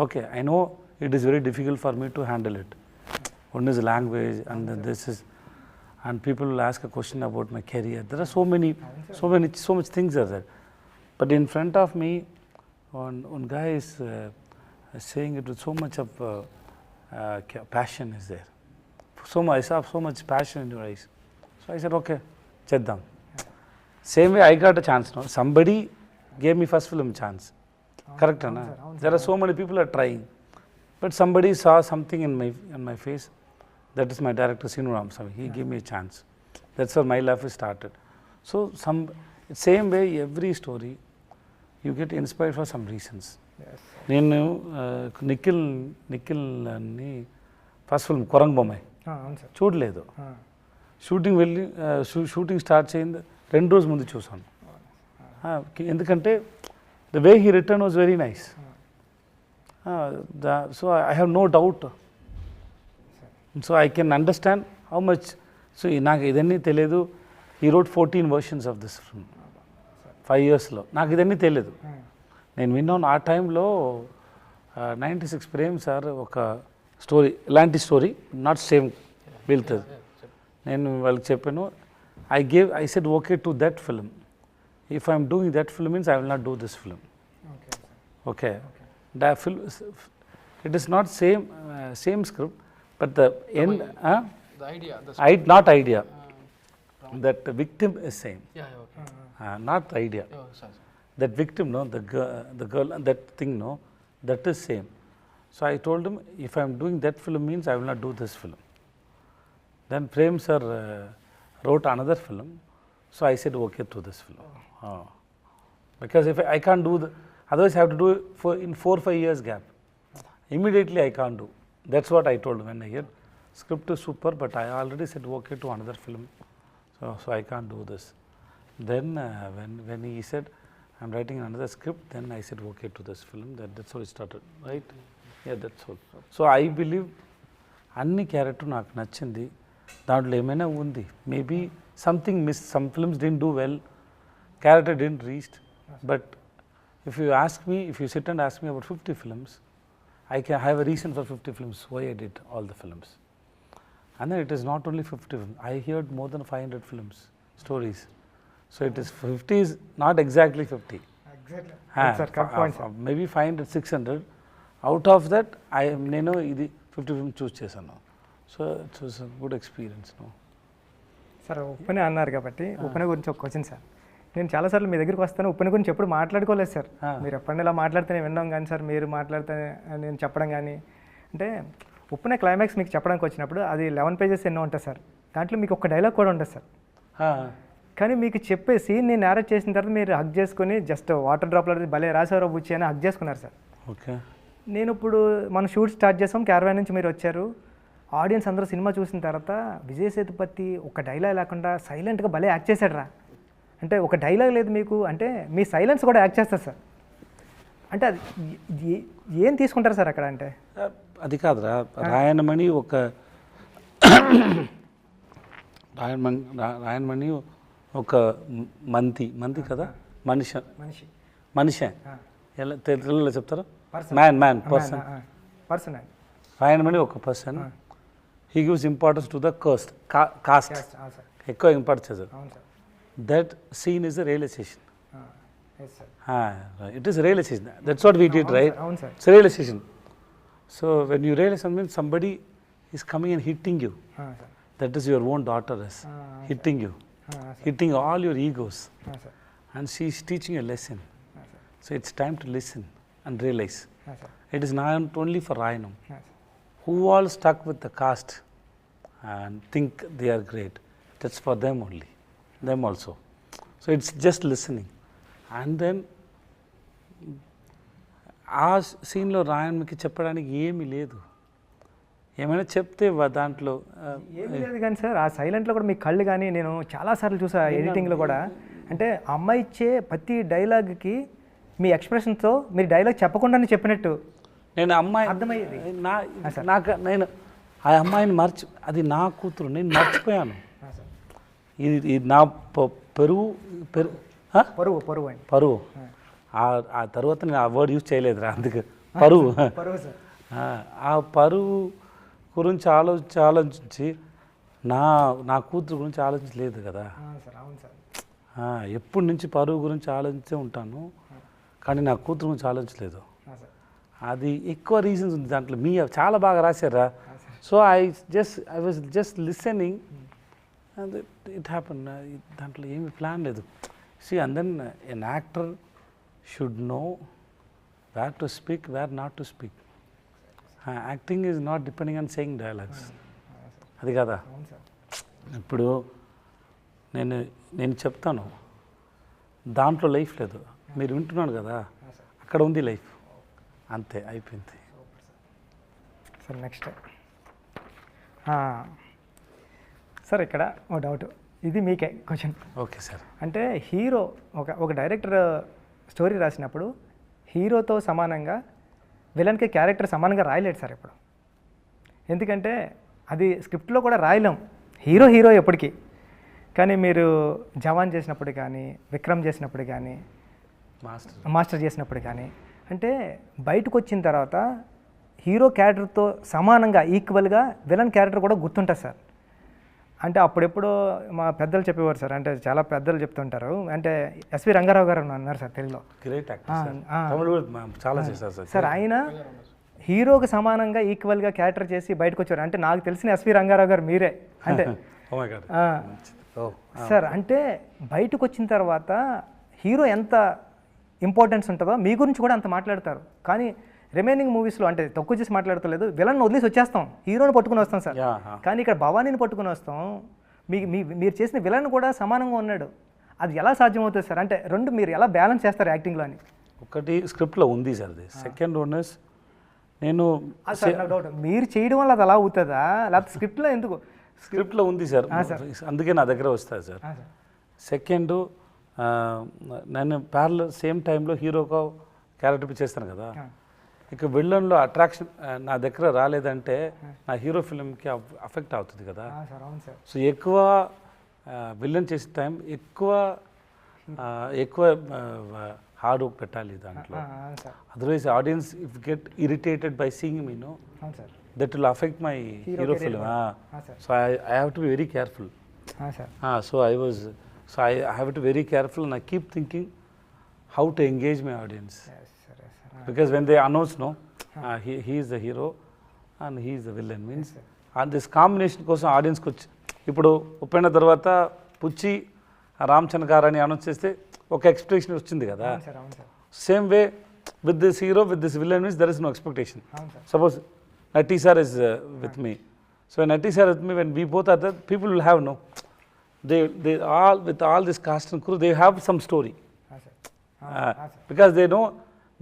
Okay, I know it is very difficult for me to handle it. One is language, and then this is, and people will ask a question about my career. There are so much things are there. But in front of me, one guy is saying it with so much of passion is there. I saw so much passion in your eyes. So I said, okay, cheddam. Same way I got a chance now. Somebody gave me first film chance. Correct, na? There are so many people are trying. But somebody saw something in my face. That is my director, Sinu Ramasamy. He gave me a chance. That's how my life started. So same way, every story, you get inspired for some reasons. నేను నిఖిల్ అని first film కొరంగ్ Bommai అవును sir చూడలేదు. Shooting start చేయింది 2 రోజుల ముందు చూసాను. ఎందుకంటే the way he return was very nice. So I have no doubt. So I can understand how much. సో నాకు ఇదన్నీ తెలియదు. ఈ wrote 14 versions of this film 5 yearsలో. నాకు ఇదన్నీ తెలియదు. నేను విన్నాను ఆ టైంలో 96 ప్రేమ్ సార్ ఒక స్టోరీ, ఇలాంటి స్టోరీ నాట్ సేమ్ వెళ్తుంది. నేను వాళ్ళకి చెప్పాను, I said okay to that film. If I am doing that film means I will not do this film. Okay. That film, it is not same script, but the end, The idea. not idea. That the victim is same. Yeah, okay. Not the idea. Oh, sorry. That victim, no, the girl, that thing, no, that is same. So I told him, if I am doing that film means I will not do this film. Then Prem sir wrote another film, so I said okay to this film. Because if I can't do otherwise I have to do it in 4-5 years gap. Immediately I can't do. That's what I told him when I heard script is super, but I already said okay to another film, so I can't do this. Then when he said I'm writing another script, then I said okay to this film. That's how it started, right? Yeah, that's all. So I believe అన్ని character నాకు నచ్చింది. దాంట్లో ఏమైనా ఉంది, maybe something miss, some films didn't do well, character didn't reached. But if you sit and ask me about 50 films, I can have a reason for 50 films why I did all the films. And then it is not only 50 films. I heard more than 500 films, stories. So it is 50 is not exactly 50. Exactly sir correct point sir. Maybe 500, 600. Out of that, నేను ఇది 50 films చూస్ చేశాను. So it was a good experience. No? Sir Uppena అన్నారు కాబట్టి ఉప్పెన గురించి ఒక question sir. నేను చాలాసార్లు మీ దగ్గరికి వస్తాను, ఉప్పెన గురించి ఎప్పుడు మాట్లాడుకోలేదు సార్. మీరు ఎప్పుడైనా ఇలా మాట్లాడితేనే వినడం కానీ సార్, మీరు మాట్లాడితే నేను చెప్పడం కానీ. అంటే ఉప్పెన క్లైమాక్స్ మీకు చెప్పడానికి వచ్చినప్పుడు అది 11 pages ఎన్నో ఉంటుంది సార్. దాంట్లో మీకు ఒక డైలాగ్ కూడా ఉంటుంది సార్. కానీ మీకు చెప్పే సీన్ నేను నేరేట్ చేసిన తర్వాత మీరు హగ్ చేసుకుని జస్ట్ వాటర్ డ్రాప్లో భలే రాసారో బుచ్చి అని హగ్ చేసుకున్నారు సార్. ఓకే. నేను ఇప్పుడు మనం షూట్ స్టార్ట్ చేసాం, క్యారవాన్ నుంచి మీరు వచ్చారు. ఆడియన్స్ అందరూ సినిమా చూసిన తర్వాత విజయ్ సేతుపతి ఒక డైలాగ్ లేకుండా సైలెంట్గా భలే యాక్ట్ చేశాడు రా అంటే, ఒక డైలాగ్ లేదు మీకు అంటే మీ సైలెన్స్ కూడా యాక్ట్ చేస్తారు సార్. అంటే అది ఏం తీసుకుంటారు సార్ అక్కడ? అంటే అది కాదురా, రాయనమణి ఒక రాయనమణి ఒక మంది కదా, మనిషి ఎలా తెలుగులో చెప్తారు? Man person. రాయనమణి ఒక person, he gives importance to the caste. Caste. అవును సార్ ఎక్కువ ఇంపార్టెన్స్ చేశారు. అవును sir That scene is a realization. Yes sir It is a realization. That's what we did, right? అవును sir It's a realization. So when you realize something, somebody is coming and hitting you. Sir That is your own daughter is hitting you, hitting all your egos, sir and she is teaching a lesson. So it's time to listen and realize. Sir It is not only for Rayanam. Sir Who all stuck with the caste and think they are great. That's for them only, them also. So it's just listening. And then ఆ సీన్లో రాయన్కి చెప్పడానికి ఏమీ లేదు. ఏమైనా చెప్తే దాంట్లో ఏమీ లేదు కానీ సార్ ఆ సైలెంట్లో కూడా మీ కళ్ళు కానీ నేను చాలాసార్లు చూసా ఎడిటింగ్లో కూడా అంటే అమ్మాయి ఇచ్చే ప్రతి డైలాగ్కి మీ ఎక్స్ప్రెషన్తో మీరు డైలాగ్ చెప్పకుండానే చెప్పినట్టు నేను అమ్మాయి అర్థమయ్యేది. నేను ఆ అమ్మాయిని అది నా కూతురు, నేను మర్చిపోయాను. ఇది నా పరువు పరువు అండి పరువు. ఆ తర్వాత నేను ఆ వర్డ్ యూజ్ చేయలేదురా, అందుకే పరువు. పరువు సార్ ఆ పరువు గురించి ఆలోచించి నా కూతురు గురించి ఆలోచించలేదు కదా. సార్ అవును సార్ ఎప్పటి నుంచి పరువు గురించి ఆలోచించే ఉంటాను, కానీ నా కూతురు గురించి ఆలోచించలేదు. అది ఎక్కువ రీజన్స్ ఉంది దాంట్లో. మీ చాలా బాగా రాశారా. So I was just listening and it happen. దాంట్లో ఏమి ప్లాన్ లేదు. See and then an actor should know where to speak, where not to speak. Acting is not depending on saying dialogues. అది కదా. ఇప్పుడు నేను చెప్తాను, దాంట్లో లైఫ్ లేదు, మీరు వింటున్నాను కదా, అక్కడ ఉంది లైఫ్. అంతే, అయిపోయింది. సార్ నెక్స్ట్ సార్ ఇక్కడ ఓ డౌట్, ఇది మీకే క్వశ్చన్. Okay sir. అంటే హీరో ఒక డైరెక్టర్ స్టోరీ రాసినప్పుడు హీరోతో సమానంగా విలన్కి క్యారెక్టర్ సమానంగా రాయలేడు సార్ ఇప్పుడు. ఎందుకంటే అది స్క్రిప్ట్లో కూడా రాయలేం, హీరో ఎప్పటికీ. కానీ మీరు జవాన్ చేసినప్పుడు కానీ, విక్రమ్ చేసినప్పుడు కానీ, మాస్టర్ చేసినప్పుడు కానీ, అంటే బయటకు వచ్చిన తర్వాత హీరో క్యారెక్టర్తో సమానంగా ఈక్వల్గా విలన్ క్యారెక్టర్ కూడా గుర్తుంటుంది సార్. అంటే అప్పుడెప్పుడో మా పెద్దలు చెప్పేవారు సార్, అంటే చాలా పెద్దలు చెప్తుంటారు. అంటే ఎస్వి రంగారావు గారు ఉన్నారు సార్ తెలుగులో. గ్రేట్ చాలా చేశారు సార్. సార్ ఆయన హీరోకి సమానంగా ఈక్వల్గా క్యారెక్టర్ చేసి బయటకు వచ్చారు. అంటే నాకు తెలిసిన ఎస్వి రంగారావు గారు మీరే. అంటే సార్ అంటే బయటకు వచ్చిన తర్వాత హీరో ఎంత ఇంపార్టెన్స్ ఉంటుందో మీ గురించి కూడా అంత మాట్లాడతారు. కానీ రిమైనింగ్ మూవీస్లో అంటే తక్కువ చేసి మాట్లాడతలేదు, విలన్ వదిలేసి వచ్చేస్తాం, హీరోని పట్టుకుని వస్తాం సార్. కానీ ఇక్కడ భవానీని పట్టుకుని వస్తాం, మీరు చేసిన విలన్ కూడా సమానంగా ఉన్నాడు. అది ఎలా సాధ్యమవుతుంది సార్? అంటే రెండు మీరు ఎలా బ్యాలెన్స్ చేస్తారు యాక్టింగ్లో అని? ఒకటి స్క్రిప్ట్లో ఉంది సార్ అది. సెకండ్ వన్ ఇస్ నేను డౌట్, మీరు చేయడం వల్ల అది అలా అవుతుందా, లేకపోతే స్క్రిప్ట్లో ఎందుకు? స్క్రిప్ట్లో ఉంది సార్, అందుకే నా దగ్గర వస్తుంది సార్. సెకండ్, నేను ప్యారలల్ సేమ్ టైంలో హీరోగా క్యారెక్టర్ చేస్తాను కదా. ఇక విలన్లో అట్రాక్షన్ నా దగ్గర రాలేదంటే నా హీరో ఫిల్మ్కి అఫెక్ట్ అవుతుంది కదా. సో ఎక్కువ విలన్ చేసే టైం ఎక్కువ హార్డ్ వర్క్ పెట్టాలి దాంట్లో. Otherwise audience if get irritated by seeing me no, that will affect my hero film. So I have to be very careful. So I have to be very careful, and I keep thinking how to engage my audience. Because when they announce no, he is the hero and he is the villain means, and this combination కోసం ఆడియన్స్కి వచ్చి ఇప్పుడు ఒప్పిన తర్వాత పుచ్చి రామచంద్ర గారు అని announce చేస్తే ఒక expectation వచ్చింది కదా. Same way with this hero with this villain means there is no expectation. Suppose Nati sir is with me. So Nati sir with me, when we both are there, people will have no. They all with all this cast and crew, they have some story. Because they know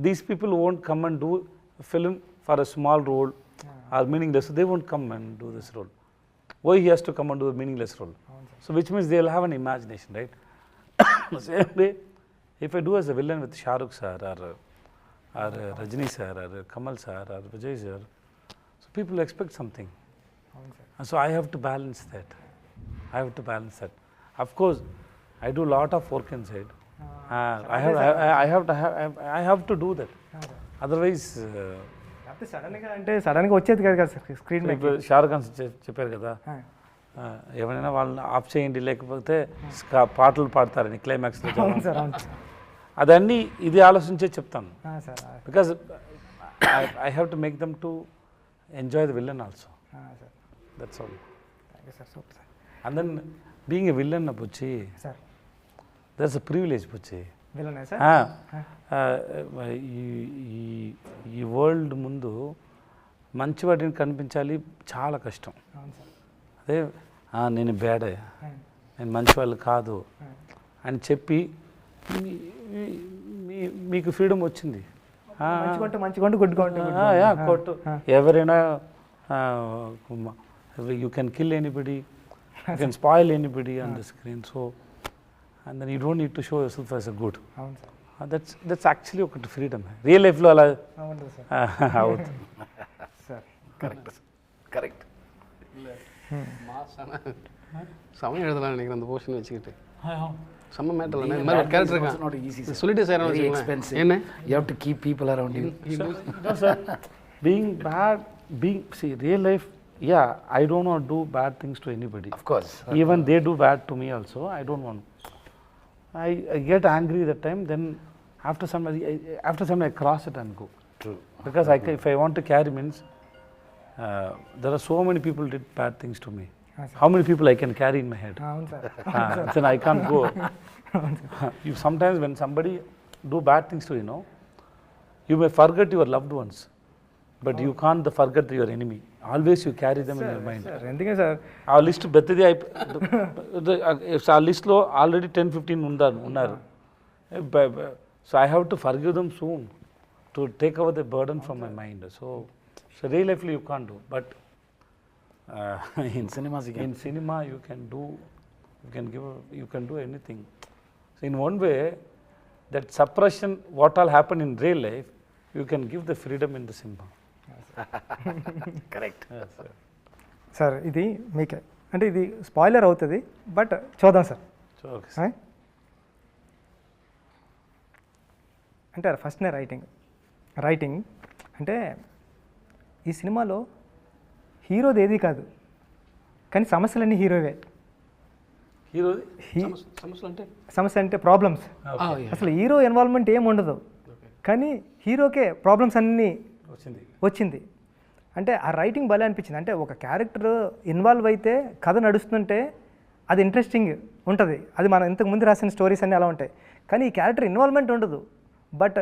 these people won't come and do a film for a small role or meaningless. So they won't come and do this role. Why he has to come and do a meaningless role? So which means they will have an imagination, right? Same way, if I do as a villain with Shah Rukh sir or Rajini sir or Kamal sir or Vijay sir, people expect something. And so I have to balance that. Of course, I do a lot of work inside. I have to do that. Otherwise, అంతే సడన్గా అంటే సడన్గా వచ్చేది కాదు కదా sir screen మీద. ఇప్పుడు షారుఖ్ ఖాన్ చెప్పారు కదా, ఎవరైనా వాళ్ళని ఆఫ్ చేయండి లేకపోతే పాటలు పాడతారని క్లైమాక్స్లో. అవును సార్, అవును అదన్నీ ఇది ఆలోచించే చెప్తాను, sir. Because I have to make them to enjoy the villain also. Sir that's all. Thank you sir, super sir. And then being a villain Puchi, sir that's a privilege Puchi. విలనే సార్. ఈ world ముందు మంచి వాటిని కనిపించాలి చాలా కష్టం. అవును sir. అదే నేను బ్యాడే, నేను మంచి వాళ్ళు కాదు అని చెప్పి మీకు ఫ్రీడమ్ వచ్చింది. మంచిగా కొట్టు ఎవరైనా, you can kill anybody, you can spoil anybody on the screen. So and then you don't need to show yourself as a good. అవును సార్. దట్స్ యాక్చువల్లీ ఒకటి ఫ్రీడమ్. రియల్ లైఫ్లో అలా అవును సార్. అవుతుంది సార్ கரெக்ட். சமயம் எழுதலாம் நினைக்கிறேன் அந்த போர்ஷன் வச்சுக்கிட்டு. செம்ம மேட்டர் இந்த மாதிரி ஒரு கேரக்டர் It's not easy, இருக்கான் sir. சொல்லிட்டு சார் Very expensive. என்ன You have to keep people around you. No, sir. Being bad, see, real life, yeah, I don't want to do bad things to anybody. Of course. Even they do bad to me also, I don't want. I get angry that time, then after some I cross it and go. True. Because if I want to carry means, there are so many people did bad things to me. How many people I can carry in my head? అవును sir. Then I can't go. You sometimes when somebody do bad things to you, you may forget your loved ones, but you can't forget your enemy. Always you carry them in your mind. Sir ఎందుకే sir ఆ list పెద్దది ఆ లిస్ట్లో already 10-15 ఉన్నారు. So I have to forgive them soon to take our the burden from my mind. So real లైఫ్లో you can't do, but In cinemas you can. in cinema you can do anything. So in one way, that suppression what all happen in real life, you can give the freedom in the cinema. Correct. Yes, sir. Sir ఇది మీకే అంటే ఇది spoiler అవుతుంది, but చూద్దాం sir. So okay, sir. అంటే ఫస్ట్నే writing అంటే ఈ సినిమాలో హీరోది ఏది కాదు, కానీ సమస్యలన్నీ హీరోవే. Hero సమస్యలు అంటే సమస్య అంటే ప్రాబ్లమ్స్. అసలు హీరో ఇన్వాల్వ్మెంట్ ఏమి ఉండదు, కానీ హీరోకే ప్రాబ్లమ్స్ అన్నీ వచ్చింది. అంటే ఆ రైటింగ్ భలే అనిపించింది. అంటే ఒక క్యారెక్టర్ ఇన్వాల్వ్ అయితే కథ నడుస్తుంటే అది ఇంట్రెస్టింగ్ ఉంటుంది. అది మనం ఇంతకుముందు రాసిన స్టోరీస్ అన్నీ అలా ఉంటాయి, కానీ ఈ క్యారెక్టర్ ఇన్వాల్వ్మెంట్ ఉండదు, బట్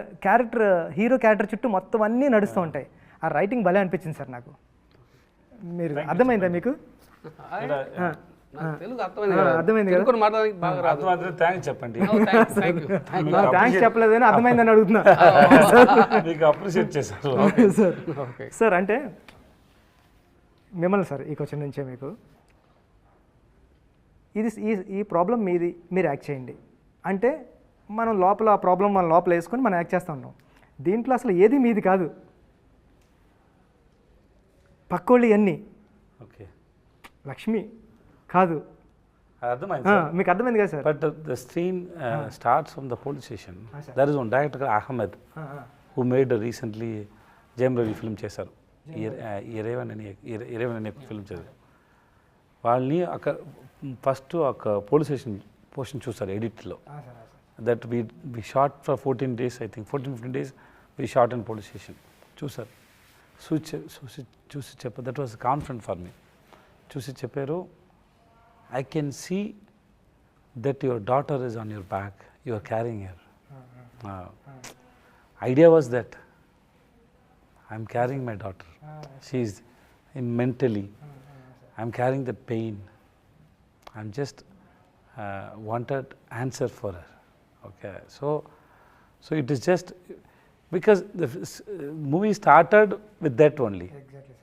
హీరో క్యారెక్టర్ చుట్టూ మొత్తం అన్నీ నడుస్తూ ఉంటాయి. ఆ రైటింగ్ భలే అనిపించింది సార్ నాకు. మీరు అర్థమైందా మీకు? తెలుగు అర్థమైంది కదా? తెలుగు మాట్లాడడానికి బాగా రాదు. థ్యాంక్స్ చెప్పండి. థ్యాంక్స్ చెప్పలేదని అర్థమైందని అడుగుతున్నా. మీకు అప్రిషియేట్ చేశారు సార్. సార్ అంటే మిమ్మల్ని సార్ ఈ క్వశ్చన్ నుంచే మీకు ఇది ఈ ప్రాబ్లం మీది, మీరు యాక్ట్ చేయండి అంటే మనం లోపల ఆ ప్రాబ్లం మన లోపల వేసుకొని మనం యాక్ట్ చేస్తూ ఉంటాం. దీంట్లో అసలు ఏది మీది కాదు, పక్కోళ్ళు అన్నీ. ఓకే, లక్ష్మి కాదు. అర్థమైంది మీకు అర్థమైంది కదా sir? But the scene starts from the police station. There is one director Ahmed who made recently Jayam Ravi film చేశారు, ఇరేవన్ అనే ఫిల్మ్ చేశారు. వాళ్ళని అక్కడ ఫస్ట్ ఒక పోలీస్ స్టేషన్ పోర్షన్ చూస్తారు ఎడిట్లో. That we shot for 14 days, I think 14-15 days we shot in police station. చూసారు, చూసి చెప్పారు, that was confident for me. చూసి చెప్పారు, I can see that your daughter is on your back, you are carrying her. Idea was that I am carrying my daughter. She is mentally, I am carrying the pain. I am just wanted answer for her. Okay, so it is just because the movie started with that only. Exactly.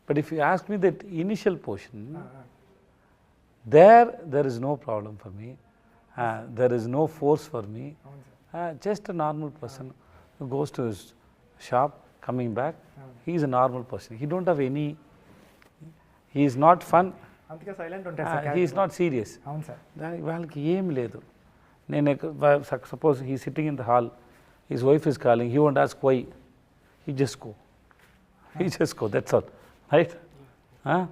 But if you ask me that initial portion, there is no problem for me. There is no force for me. Just a normal person who goes to his shop, coming back. He is a normal person. He don't have any. He is not fun. అందుకే silent ఉంటారు sir. He is not serious. అవును sir. వాళ్ళకి ఏం లేదు. నేను suppose he is sitting in the hall, his wife is calling. He won't ask why. He just go. he just go, that's all, right? Huh?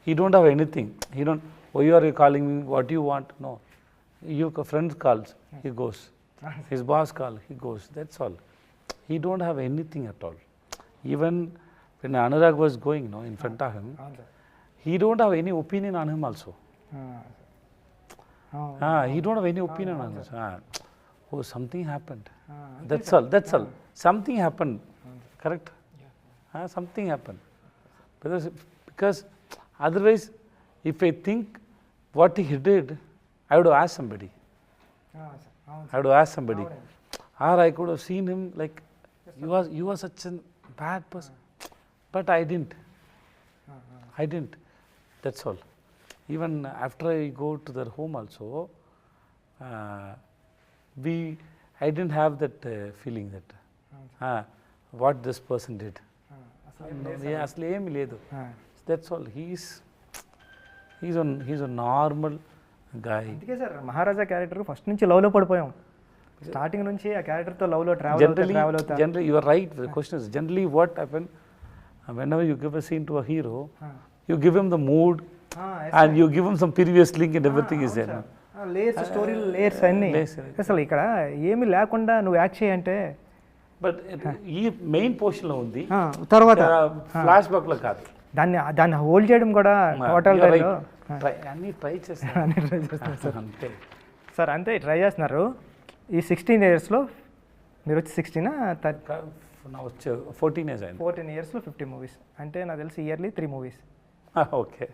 He don't have anything. He don't, why are you calling me, what do you want? No. Your friend calls, he goes. His boss calls, he goes, that's all. He don't have anything at all. Even when Anurag was going, no, in front of him, అవును sir he don't have any opinion on him also. He don't have any opinion on this. Oh, something happened. That's all. That's all. Something happened. Correct? Something happened. Because otherwise, if I think what he did, I would have asked somebody. I would have asked somebody. Or I could have seen him like, you was such a bad person. But I didn't. I didn't. That's all. Even after I go to their home also, I didn't have that feeling that what this person did. అసలు ఏమి లేదు. That's all. He's a normal guy. అందుకే sir మహారాజా character first నుంచి లవ్లో పడిపోయాం. Starting నుంచి ఆ క్యారెక్టర్తో లవ్లో ట్రావెల్ అవుతా. Generally, you are right. The question is generally what happened whenever you give a scene to a hero, you give him the mood and you give him some previous link and everything is there. Layers story layers అన్నీ అసలు ఇక్కడ ఏమి లేకుండా నువ్వు act చేయంటే but ఈ main పోర్షన్లో ఉంది, తర్వాత ఫ్లాష్ బ్యాక్లో కాదు. దాన్ని హోల్డ్ చేయడం కూడా టోటల్ అన్నీ ట్రై చేస్తాను సార్. అంతే సార్ అంతే ట్రై చేస్తున్నారు. ఈ 16 yearsలో మీరు వచ్చి 16 వచ్చే 14 years అయింది. 14 yearsలో 50 movies అంటే నాకు తెలిసి ఇయర్లీ 3 movies. ఓకే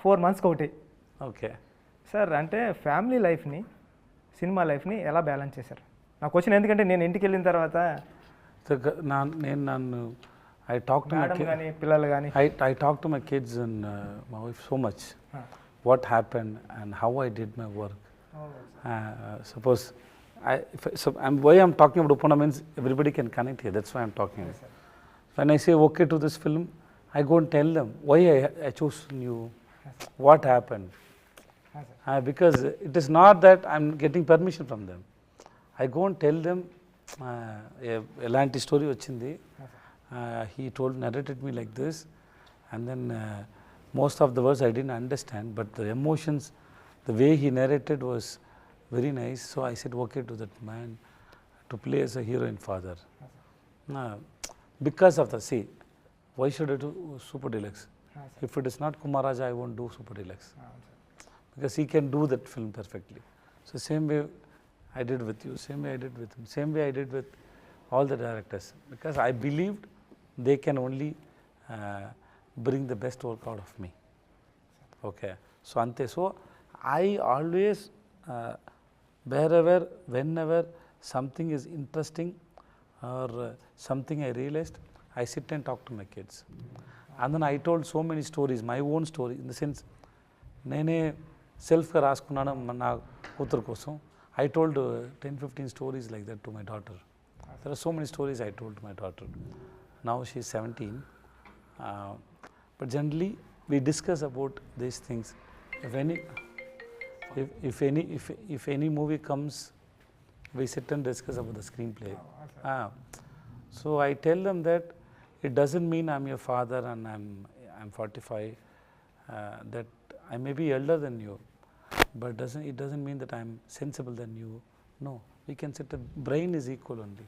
4 monthsకి ఒకటి. ఓకే సార్ అంటే ఫ్యామిలీ లైఫ్ని సినిమా లైఫ్ని ఎలా బ్యాలెన్స్ చేశారు? నాకు వచ్చిన ఎందుకంటే నేను ఇంటికి వెళ్ళిన తర్వాత నన్ను I talk to my kids, పిల్లలు కానీ I talk to my kids and my wife so much. What happened and how I did my work. Suppose why I'm talking about Upana means everybody can connect here. That's why I'm talking. When I say okay to this film, I go and tell them why I chose you, what happened. Because it is not that I'm getting permission from them. I go and tell them elanti story vachindi. He narrated me like this, and then most of the words I didn't understand, but the emotions, the way he narrated was very nice. So I said okay to that man to play as a hero and father. Because of the why should I do Super Deluxe? If it is not Kumar Raja, I won't do Super Deluxe. Because he can do that film perfectly. So same way I did with you, same way I did with him, same way I did with all the directors. Because I believed they can only bring the best work out of me. Okay. So ante. So I always, wherever, whenever something is interesting or something I realized, I sit and talk to my kids. And then I told so many stories, my own story, in the sense, nene self-గా రాసుకున్నాను నా కూతురు కోసం. I told 10-15 stories like that to my daughter. There are so many stories I told to my daughter. Now she is 17. But generally, we discuss about these things. If any movie comes, we sit and discuss about the screenplay. So I tell them that it doesn't mean I'm your father and I'm 45. That I may be elder than you, but it doesn't mean that I'm sensible than you. No, we can sit. Brain is equal only.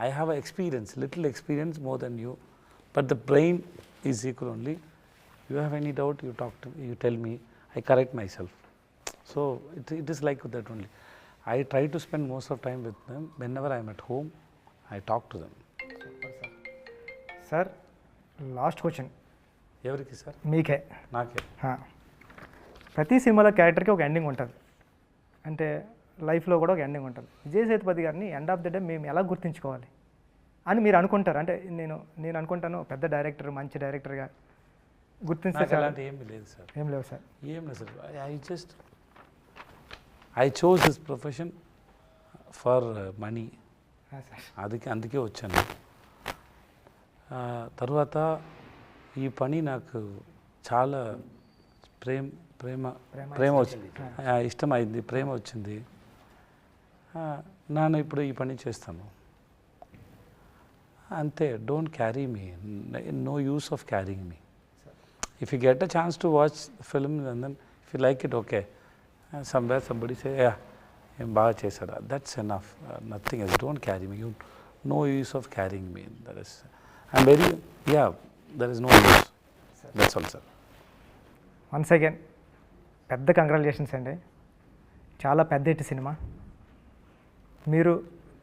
I have a experience, little experience more than you, but the brain is equal only. You have any doubt, you talk to me, you tell me, I correct myself. So it is like that only. I try to spend most of time with them. Whenever I am at home, I talk to them. Sir last question ఎవరికి sir? మీకే. నాకే. ప్రతి సినిమాలో క్యారెక్టర్కి ఒక ending ఉంటుంది, అంటే లైఫ్లో కూడా ఒక ఎండింగ్ ఉంటుంది. విజయ్ సేతుపతి గారిని ఎండ్ ఆఫ్ ద డే మేము ఎలా గుర్తుంచుకోవాలి అని మీరు అనుకుంటారు? అంటే నేను అనుకుంటాను పెద్ద డైరెక్టర్, మంచి డైరెక్టర్గా గుర్తించే అలాంటి ఏమి లేదు సార్. ఏం లేవు సార్. ఏం లేదు sir. I chose this profession for money. అందుకే వచ్చాను. తర్వాత ఈ పని నాకు చాలా ప్రేమ వచ్చింది, ఇష్టమైంది, ప్రేమ వచ్చింది. నేను ఇప్పుడు ఈ పని చేస్తాను. ante, don't carry me. No use of carrying me. If you get a chance to watch the film and then if you like it, okay. Somewhere somebody say, yeah, baga chesada. That's enough. Nothing else. Don't carry me. No use of carrying me. That is, I'm very, yeah, there is no use. That's all, sir. Once again పెద్ద congratulations అండి. చాలా పెద్ద hit cinema. మీరు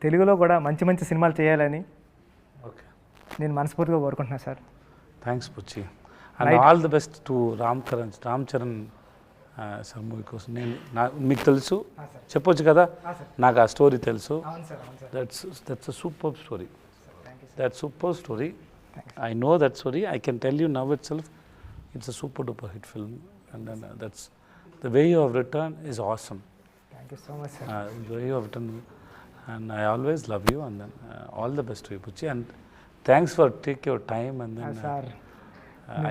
తెలుగులో కూడా మంచి మంచి సినిమాలు చేయాలని నేను మనస్ఫూర్తిగా కోరుకుంటున్నాను sir. Thanks Puchi. And all the best to Ram Charan sir movie కోసం. నేను మీకు తెలుసు చెప్పొచ్చు కదా, నాకు ఆ స్టోరీ తెలుసు. That's a super story. That's super story. I know that story. I can tell you now itself, it's a super duper hit film. And then that's the way you have written is awesome. Thank you so much, sir. The way you have written, and I always love you. And then all the best to you, Puchi. And thanks for take your time. And then sir,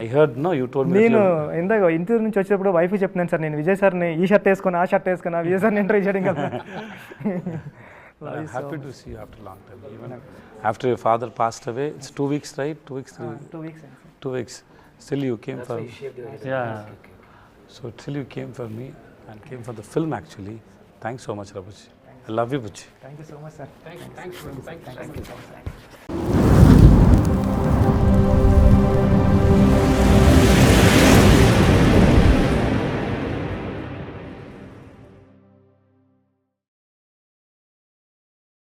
I heard, no, you told me. నేను ఇందాక interview నుంచి వచ్చేటప్పుడు wife చెప్తున్నాను sir, నేను విజయ్ సార్ని ఈ shirt వేసుకుని ఆ షర్ట్ వేసుకున్నా విజయ్ సార్ని ఇంటర్వ్యూ చేయడం కదా. I'm happy to see you after a long time. Even after your father passed away, it's 2 weeks, right? 2 weeks, 2 weeks. 2 weeks. Still you came for. Yeah. So till you came for me and came for the film actually. Thanks so much, Rabuchi. I love you, Puchi. Thank you so much, sir. Thank you so much.